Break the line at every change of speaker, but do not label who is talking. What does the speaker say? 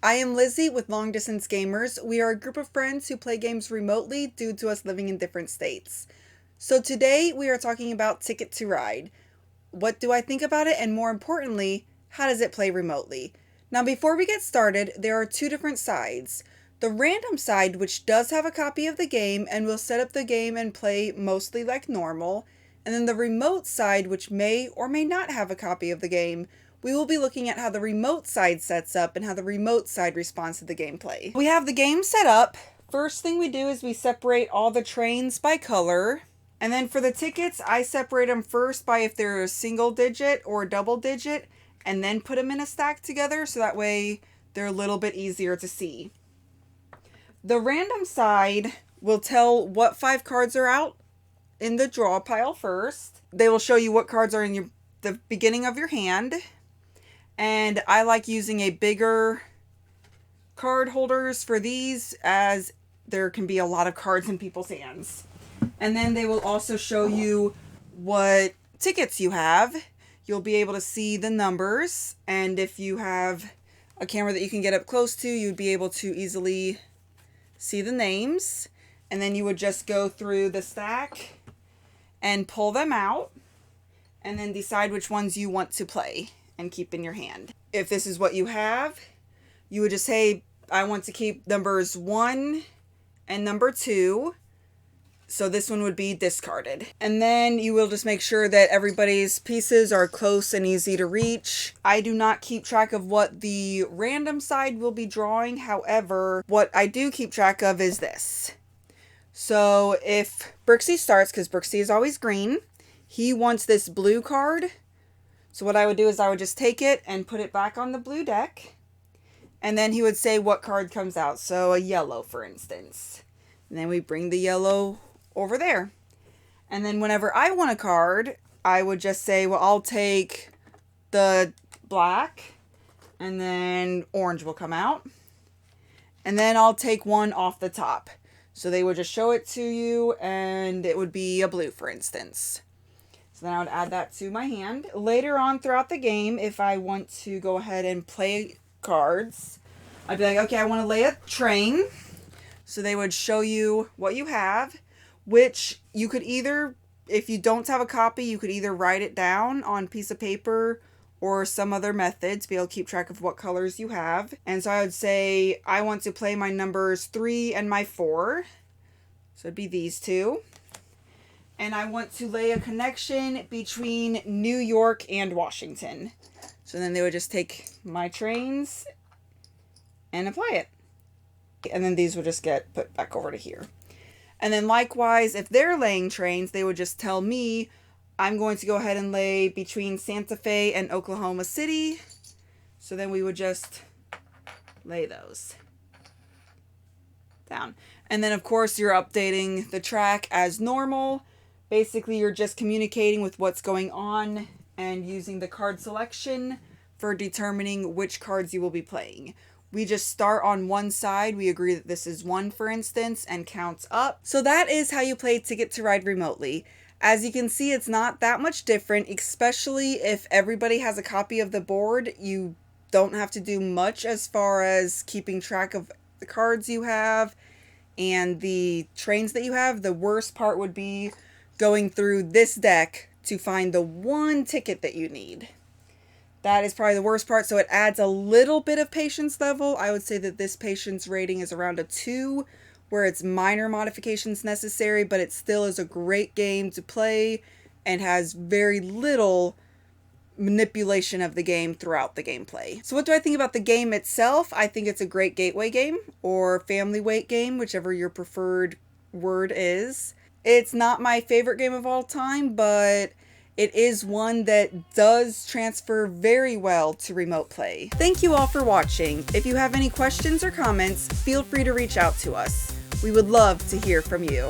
I am Lizzy with Long Distance Gamers. We are a group of friends who play games remotely due to us living in different states. So today we are talking about Ticket to Ride. What do I think about it, and more importantly, how does it play remotely? Now before we get started, there are two different sides. The random side, which does have a copy of the game and will set up the game and play mostly like normal, and then the remote side, which may or may not have a copy of the game. We will be looking at how the remote side sets up and how the remote side responds to the gameplay. We have the game set up. First thing we do is we separate all the trains by color. And then for the tickets, I separate them first by if they're a single digit or double digit, and then put them in a stack together so that way they're a little bit easier to see. The random side will tell what 5 cards are out in the draw pile first. They will show you what cards are in the beginning of your hand. And I like using a bigger card holders for these, as there can be a lot of cards in people's hands. And then they will also show you what tickets you have. You'll be able to see the numbers, and if you have a camera that you can get up close to, you'd be able to easily see the names. And then you would just go through the stack and pull them out, and then decide which ones you want to play and keep in your hand. If this is what you have, you would just say, I want to keep numbers 1 and number 2. So this one would be discarded. And then you will just make sure that everybody's pieces are close and easy to reach. I do not keep track of what the random side will be drawing. However, what I do keep track of is this. So if Brixie starts, because Brixie is always green, he wants this blue card. So what I would do is I would just take it and put it back on the blue deck. And then he would say what card comes out. So a yellow, for instance. And then we bring the yellow over there. And then whenever I want a card, I would just say, well, I'll take the black. And then orange will come out. And then I'll take one off the top. So they would just show it to you, and it would be a blue, for instance. So then I would add that to my hand. Later on throughout the game, if I want to go ahead and play cards, I'd be like, okay, I want to lay a train. So they would show you what you have, which you could either, if you don't have a copy, you could either write it down on a piece of paper or some other method to be able to keep track of what colors you have. And so I would say, I want to play my numbers 3 and my 4. So it'd be these two. And I want to lay a connection between New York and Washington. So then they would just take my trains and apply it. And then these would just get put back over to here. And then likewise, if they're laying trains, they would just tell me, I'm going to go ahead and lay between Santa Fe and Oklahoma City. So then we would just lay those down. And then of course you're updating the track as normal. Basically, you're just communicating with what's going on and using the card selection for determining which cards you will be playing. We just start on one side. We agree that this is 1, for instance, and counts up. So that is how you play Ticket to Ride remotely. As you can see, it's not that much different, especially if everybody has a copy of the board. You don't have to do much as far as keeping track of the cards you have and the trains that you have. The worst part would be going through this deck to find the one ticket that you need. That is probably the worst part, so it adds a little bit of patience level. I would say that this patience rating is around a 2, where it's minor modifications necessary, but it still is a great game to play and has very little manipulation of the game throughout the gameplay. So what do I think about the game itself? I think it's a great gateway game or family weight game, whichever your preferred word is. It's not my favorite game of all time, but it is one that does transfer very well to remote play. Thank you all for watching. If you have any questions or comments, feel free to reach out to us. We would love to hear from you.